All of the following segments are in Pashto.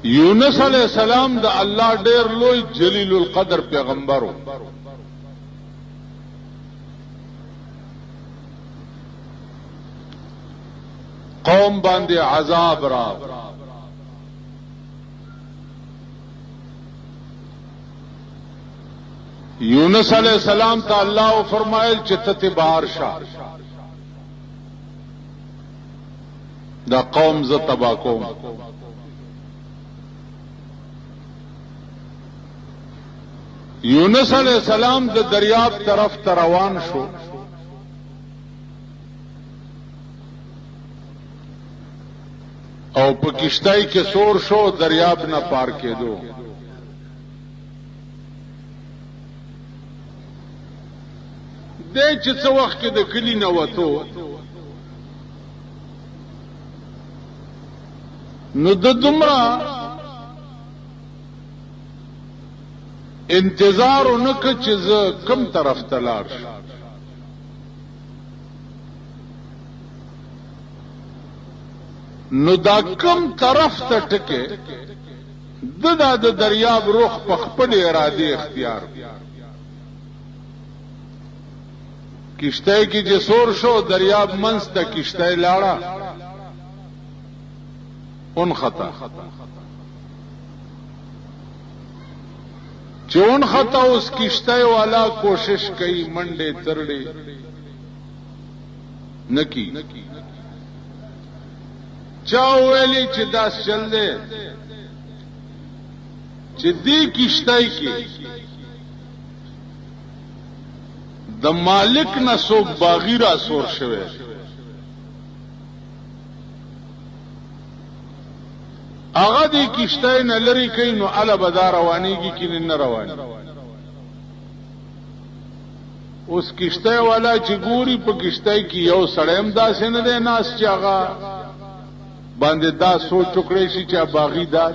یونس علیہ السلام د الله ډیر لوی جلیل القدر پیغمبرو. قوم باندې عذاب را یونس علیہ السلام ته الله فرمایل چې ته بهر شه، دا قوم ز تبا کوم. یونس علیہ السلام د دریاب طرف ته روان شو. او په کشتۍ کې سور شو، دریاب نه پار کېدو. دې چې څو وخت کې د کلی نه وته نو د دومره انتظار ونکړ چې زه کوم طرف ته لاړ شم. نو دا کوم طرف ته ټکه د دریاب رخ په خپل اراده اختیار کشته کې جسور شو، دریاب منځ ته کشته لاړه اون خطا چون خطا اس کشته والا کوشش کئی منڈے ترڑے نکی چاو ویلی چې داس چل دے چې دی کشته کې د مالک نه څوک باغی را سور شوه. هغه د کشته نه لري کین نو ال بدار روانيږي کین نه رواني. اوس کشته والا چې ګوري په کشته کې یو سړیم داسې نه دی ناس چې هغه باندې دا سوچ ټکړې شي چې باغی دار.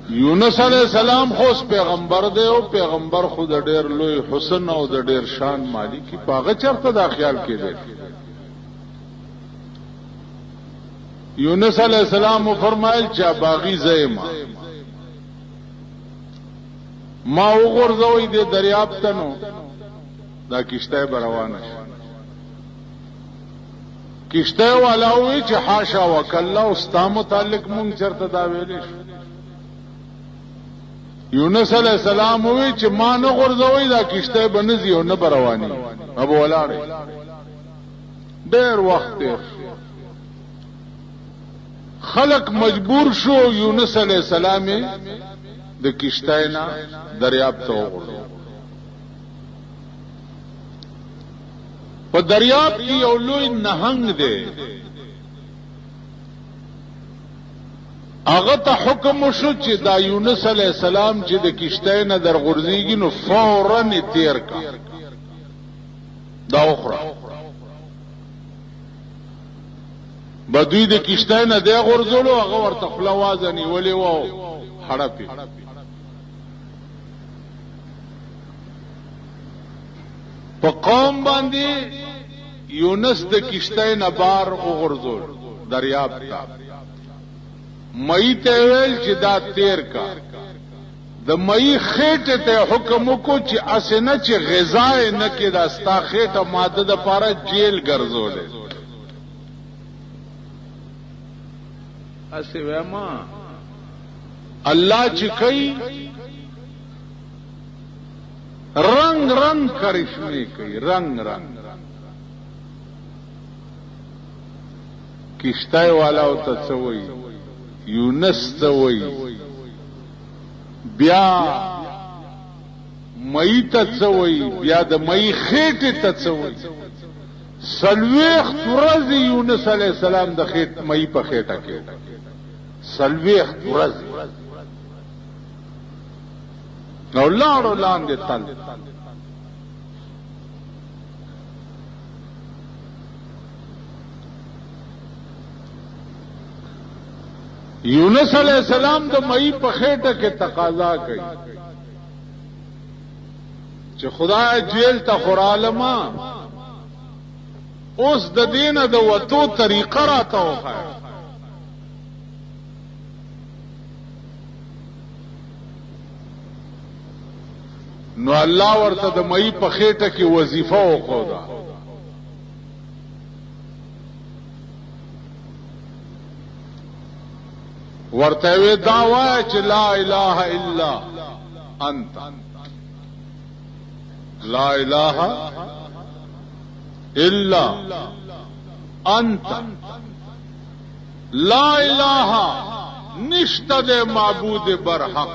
یونس علیہ السلام خو پیغمبر دی او پیغمبر خود ډېر لوی حسن او د ډېر شان مالکی پاغه چرته دا خیال کړي. یونس علیہ السلام فرمایل چې باغی زېما ما وګورځوي د دریاب ته نو دا کشته روانه شي. کشته والا وی چې حاشا وکلا او ستا متعلق مونږ چرته دا ویلې شو. یونس علیہ السلام وی چې ما نه غورځوي دا کشته بنځي او نه رواني ابو ولاړ ډېر وخت خلق مجبور شو یونس علیہ السلام د کشته نه دریاب ته وغورځو. په دریاب کې یو لوی نهنګ دی، هغه ته حکم شو چې دا یونس علیہ السلام چې د کشته نه درغورځيږي نو فوراً تیر کا دا اخرى بدوی د کشته نه دی غورځولو. هغه ورته خپل आवाज نیولې وو هړپی. په قوم باندې یونس د کشته نه بار وغورځول دریاب ته. مئی ته ویل چې دا تیر کا. د مئی خېټه ته حکم وکړو چې اسنه چې غذا نه کې دا ستا خېټه ماده د پاره جیل ګرځولې. اسه وما الله چې کوي رنگ رنگ کرشمه کوي، رنگ رنگ. کشته والا او ته څوي یونس څوي بیا مئی ته څوي بیا د مئی خېټه ته څوي. سلويخ ورځ یونس علیہ السلام د خېټ مئی په خېټه کې سلويخ ورځ نو لاړو لاندې تل. یونس علیہ السلام د مئی په خېټه کې تقاضا کوي چې خدای جیل ته خورالما اوس د دینه د وتو طریقه راته وښایه. نو الله ورته د مئی په خېټه کې وظیفه وښوده. ورته وی دا وایه چې لا اله الا انت، لا اله الا انت، لا اله نشته د معبود برحق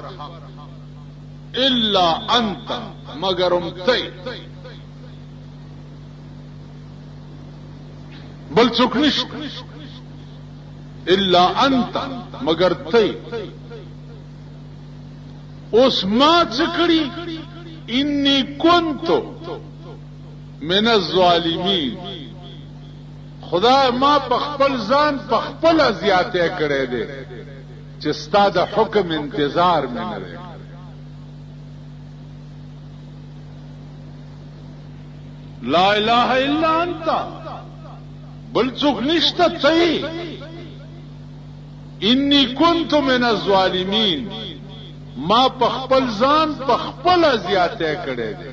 الا انت مگر تی، بل څوک نشته الا انت مگر تی. اوس ما څه کړي؟ انی کنت من الظالمین، خدای ما په خپل ځان په خپل زیاته کړی دی چې ستا د حکم انتظار مې نه دی. لا اله الا انت، بل څوک نشته تی. انی کنت من الظالمین، ما په خپل ځان په خپل زیاته کړی دی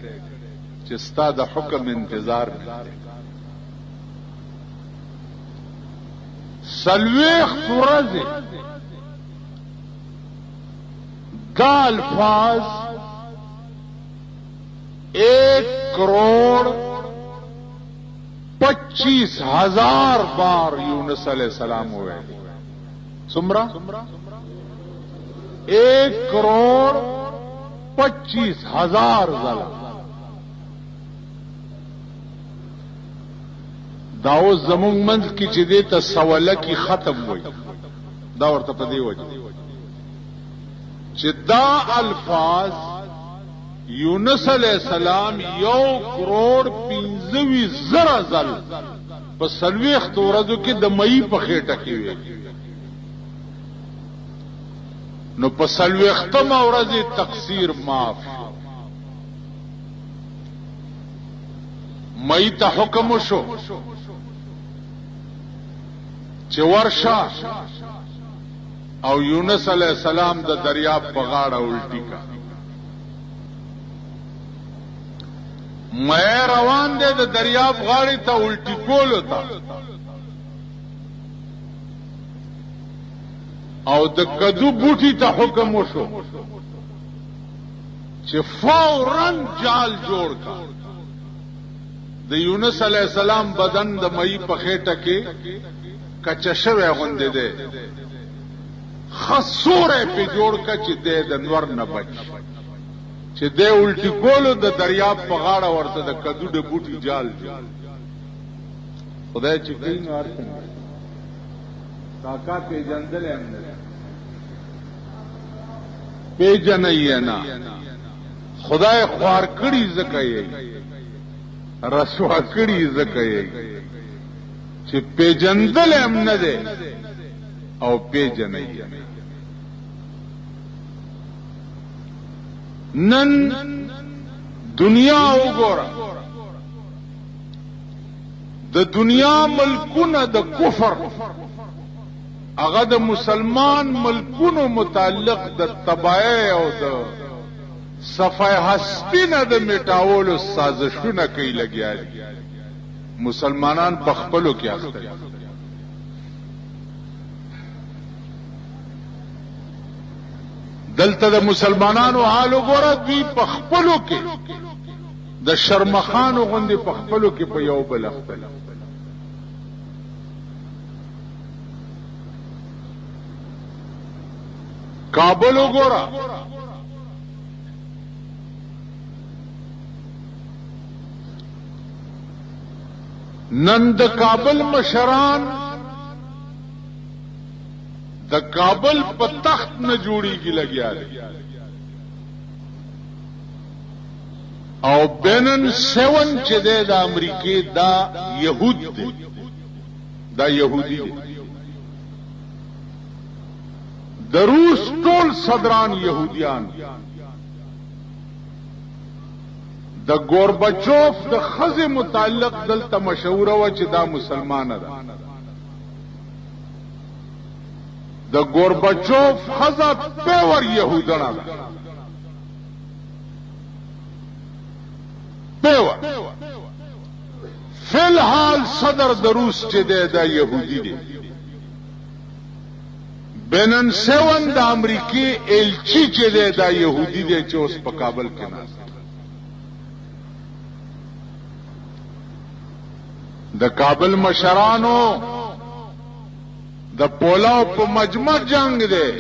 چې ستا د حکم انتظار مې دی. سلویخت ورځې دا الفاظ 1,25,000 بار یونس علیہ السلام ہوئے. سمرا 1,25,000 ځله. دا اوس زمونږ منځ کې چې دې ته سوله کې ختم وای، دا ورته په دې وجه چې دا الفاظ یونس علیہ السلام 1,15,000 ځل په سلويخت ورځو کې د مئی په خېټه کې وي. نو په سلويختم ورځې تقصیر معاف. مئی ته حکم شو چې ورشا او یونس علیہ السلام د دریاب په غاړه الټی کا. مې روان دی د دریاب غاړې ته الټی کولو ته، او د کدو بوټي ته حکم وشو چې فوراً جال جوړ کا. د یونس علیہ السلام بدن د مئی په خېټه کې کچشوه غوندې ده، خسوره په جوړ کا چې د نور نه بچ، چې د الټی کولو د دریاب په غاړه ورته د کدو د بوټي جال جوړ. خدای چې کین ورته طاقت پیجندل هم نه پیجنې نه. خدای خوار کړي زکه یې رسوا کړي زکه یې چې پیجندل هم نه ده او پیجنې. نن دنیا وګوره، د دنیا ملکونه د کفر هغه د مسلمان ملکونو متعلق د تباہی او د صفای هستی نه د میټاولو سازشونه کوي لګیا دي. مسلمانان په خپلو کې اخته دي. دلته د مسلمانانو حال وګوره، دوی په خپلو کې د شرمخانو غوندې په خپلو کې په یو بل اخته دي. کابل وګوره، نن د کابل مشران د کابل په تخت نه جوړیږي لګیا دي، او بینن 7 چې د امریکای دا يهود دي، دا يهودي دي. د روس ټول صدران يهوديان، د گوربچوف د خزه متعلق دلته مشهور و چې دا مسلمانه ده د گوربچوف خزه پیور يهودانه ده پیور فی الحال صدر د روس چې ده د يهودي دي بنن سیون د امریکای الچی چې ده د يهودي دي چې اوس په کابل کې ناست د کابل مشرانو د پولاو په مجمع جنگ دی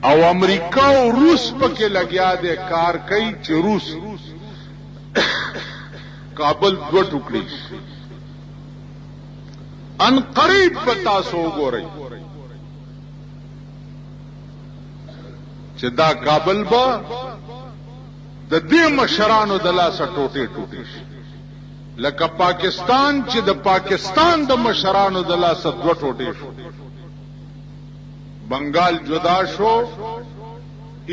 او امریکا او روس پکې لګیا دي کار کوي چې روس کابل دو ټوکړي ان قریب پتا سو ګورئ چې دا کابل با د دې مشرانو د لاسه ټوټه ټوټه شي لکه پاکستان چې د پاکستان د مشرانو د لاسه دوه ټوټه شو بنگال جدا شو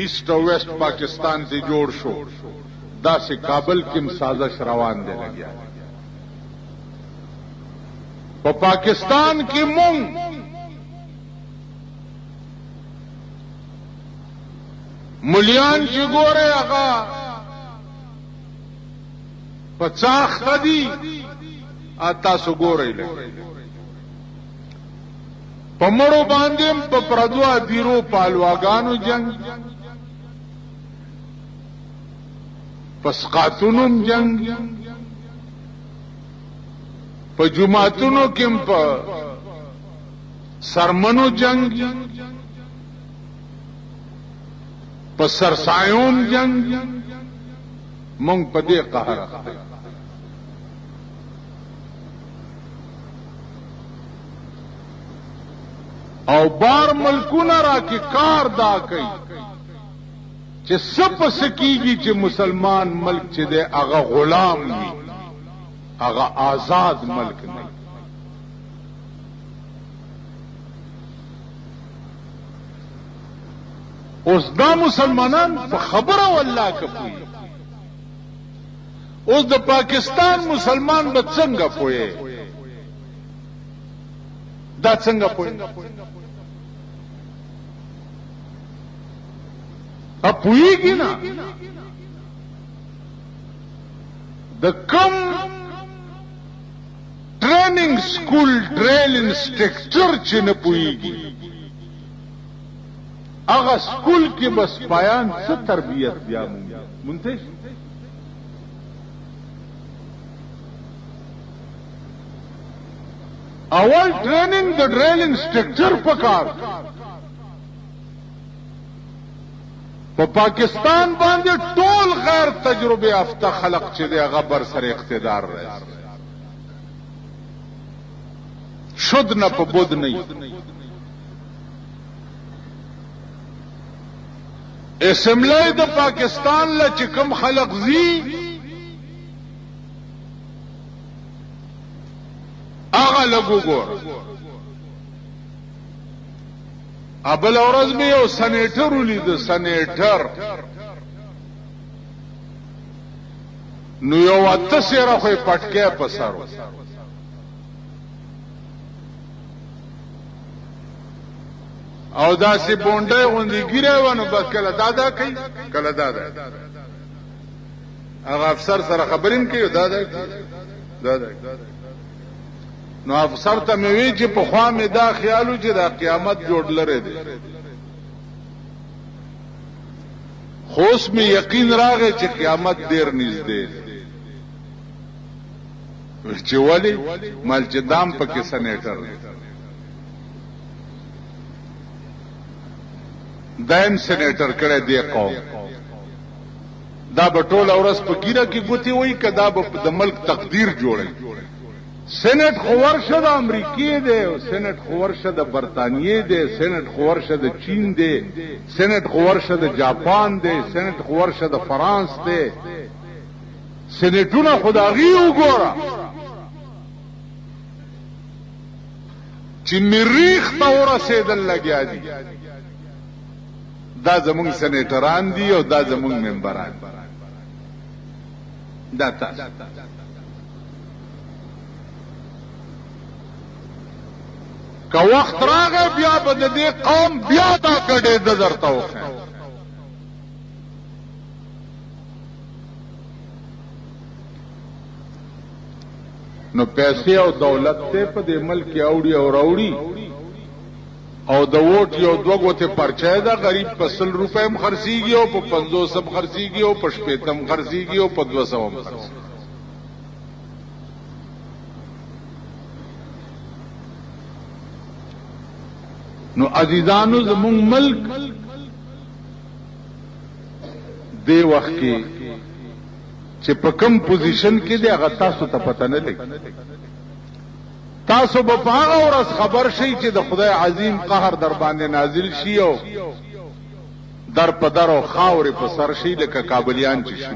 ایسٹ او ویسٹ پاکستان ته جوړ شو دا سه کابل کې سازش روان دی لګیا په پاکستان کې مونږ مليان چې ګوره هغه پچاخ خدي اتا سو ګورې لګي پمړو باندې په پردو دیرو پالواګانو جنگ پس قاتونم جنگ په جمعاتونو کې په سرمنو جنگ په سرسایوم جنگ مونږ په دې قهر اخته او بار ملکونه را کې کار دا کوي چې سب سکیږي چې مسلمان ملک چې دی هغه غلام وي هغه آزاد ملک نه اوس دا مسلمانان په خبره والله کوي اوس د پاکستان مسلمان به څنګه پوي دا څنګه پوي اپویږي نه د کم ټریننګ سکول ډریل انسټرکټر چې نه پويږي هغه سکول کې بس پایان څه تربیت بیا مونږ اول ټریننګ د ډریل انسټرکټر پکار په پاکستان باندې ټول غیر تجربه یافته خلق چې دی هغه بر سره اقتدار راځي شد نه په بود نه اسمبلی د پاکستان له چې کوم خلق زی هغه لګو ګور ابل اورز می یو سنیټر ولید سنیټر نو یو اته سره خو پټکه پسارو او دا سی بونډه غوندي ګیره ونه بس کله دادا کوي کله دادا هغه افسر سره خبرین کوي دادا نو افسر ته مې وی چې په خوا مې دا خیالو چې دا قیامت جوړ لره دي خوش مې یقین راغی چې قیامت ډیر نږدې چې ولی مال چې دام پکې سنیټر دایم سنیټر کړه دی قوم دا به ټول اورس په ګیره کې ګوتی وای کدا به د ملک تقدیر جوړي سنټ خورشه د امریکای دی او سنټ خورشه د برتانیې دی سنټ خورشه د چین دی سنټ خورشه د جاپان دی سنټ خورشه د فرانس دی سنټونه خدایي وګوره چې مریخ ته ورسېدل لګیا دي دا زمونږ سېنیټران دي او دا زمونږ ممبران دا تاسو که وخت راغی بیا به د دې قوم بیا دا ګډې د درته وښیم نو پیسې او دولت ته په دې ملک کې اوړي او راوړي او د ووټ یو دوه غوته پرچای دا غریب په 100 روپے هم خرڅيږي او په 500 هم خرڅيږي او په 60 هم خرڅيږي او په 200 هم خرڅيږي نو عزیزانو زمون ملک دی وخت کې چې په کوم پوزیشن کې دی هغه تاسو ته پته نه لګي تاسو به هغه ورځ خبر شئ چې د خدای عظیم قهر در باندې نازل شي او در په در او خاورې په سر شي لکه کابلیان چې شي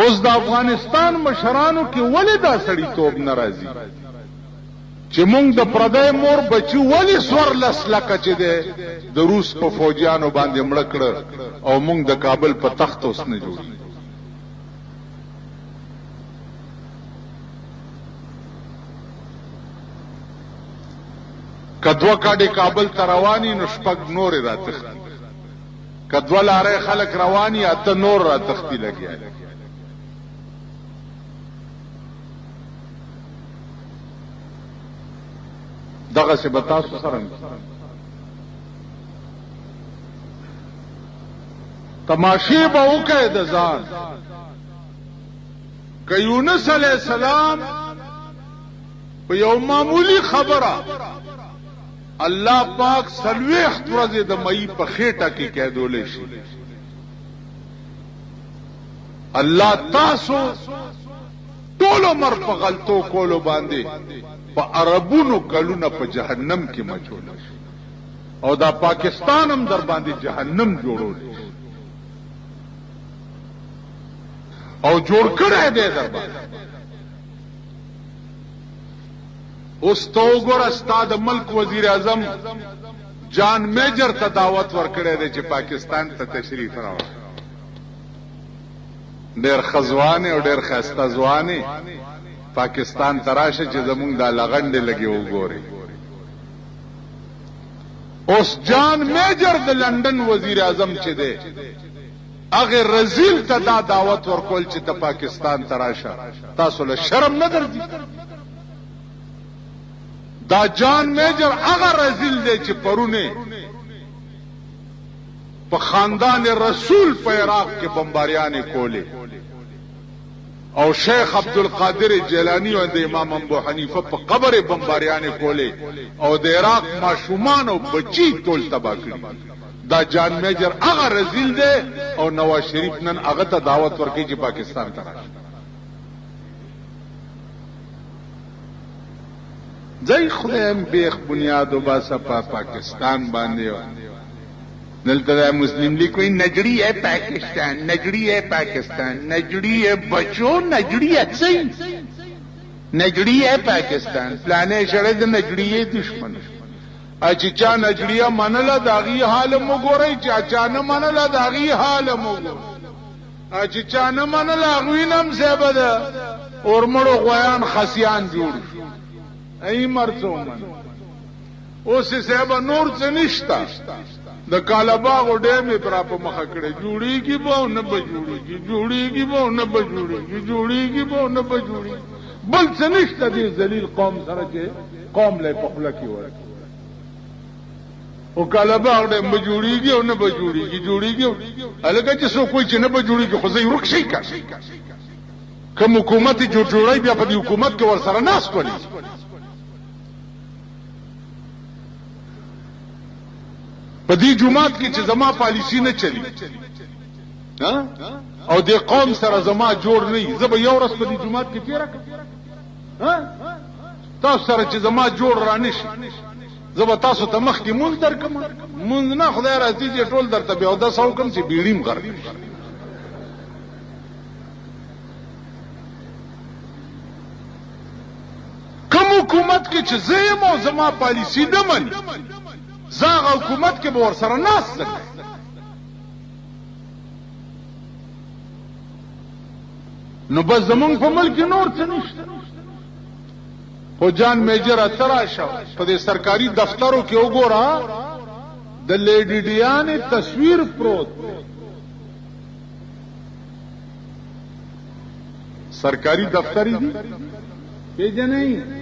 اوس د افغانستان مشرانو کې ولې دا سړیتوب ناراضي چې مونږ د پردی مور بچو ولې سور لسلکه چې د روس په فوجیانو باندې مړه کړه او مونږ د کابل په تخت اوس نه جوړي کدوه کاډې کابل ته رواني نو شپږ نورې راتښتي کدوه لارې خلک رواني اته نور راتښتي لګیا دغه څه به تاسو سره تماشې به وکړئ د ځان که یونس علیه السلام په یو معمولی خبره الله پاک 40 ورځې د مئی په خېټه کې کېدولې شي الله تاسو ټول عمر په غلطو کولو باندې په عربونو کلونه په جهنم کې مچول شي او دا پاکستان هم در باندې جهنم جوړول شي او جوړ کړی دی در باندې اوس تو وګوره استاد ملک وزیر اعظم جان میجر ته دعوت ورکړی دی چې پاکستان ته تشریف راوړي ډېر خزوانه او ډېر خسته ځوانه پاکستان تراشه چې زمونږ د لغندې لګي وګوري اوس جان میجر د لندن وزیر اعظم چې دی هغه رزیل ته دا دعوت ورکول چې ته پاکستان تراشه تاسو له شرم نه درځي دا جان میجر هغه رزیل دی چې پرونه په خاندان رسول په عراق کې بمباریانې کولې او شیخ عبدالقادر جیلانی او د امام ابو حنیفه په قبر بمباریانې کولې او د عراق ماشومان او بچی ټول تباہ کړي دا جان میجر هغه رزیل دی او نواز شریف نن هغه ته دعوت ورکړي چې پاکستان ته راشي ځای خدایم بیخ بنیاد و باسا پاکستان باندې دلته مسلم لیگ کوئی نجڑی ہے پاکستان نجڑی ہے پاکستان نجڑی ہے بچو نجڑی اچھی نجڑی ہے پاکستان پلانے شړې د نجڑی دشمن اچ چا نجڑیا منله داغي حال مګورای چې چا نه منله داغي حال مګور اچ چا نه منله غوینم زبده اورمړو غویان خسیان جوړ ای مرڅو من اوس صاحب نور څه نشتا د کالاباغ ډېمې پر په مخه کړې جوړیږي به نه بجوړیږي جوړیږي به نه بجوړیږي جوړیږي به نه بجوړیږي بل څه نشته دې ذلیل قوم سره چې قوم له په خپل کې ورک او کالاباغ ډېم بجوړیږي او نه بجوړیږي جوړیږي الګا چې څوک کوئی چې نه بجوړیږي خو زه ورک شي کا کوم حکومت جوړوي بیا په دې حکومت کې ور سره ناس کوي په دې جماعت کې چې زما پالیسی نه چلی او دې قوم سره زما جوړ نه زه به یو ورځ په دې جماعت کې تیر کړم تاسو سره چې زما جوړ را نشي زه به تاسو ته مخ کې مونږ درکم مونږ نه خدای راځي چې ټول درته به او د ساو کوم چې بیړیم غر کوم حکومت کې چې زیم او زما پالیسی نه مني زاغه حکومت کې به ورسره ناست نو بس زمونږ په ملک نور څه نشته. خو جان میجر اتراشه په دې سرکاري دفترو کې وګوره د لیډی ډیانې تصویر پروت سرکاری دفتری دي پیژنې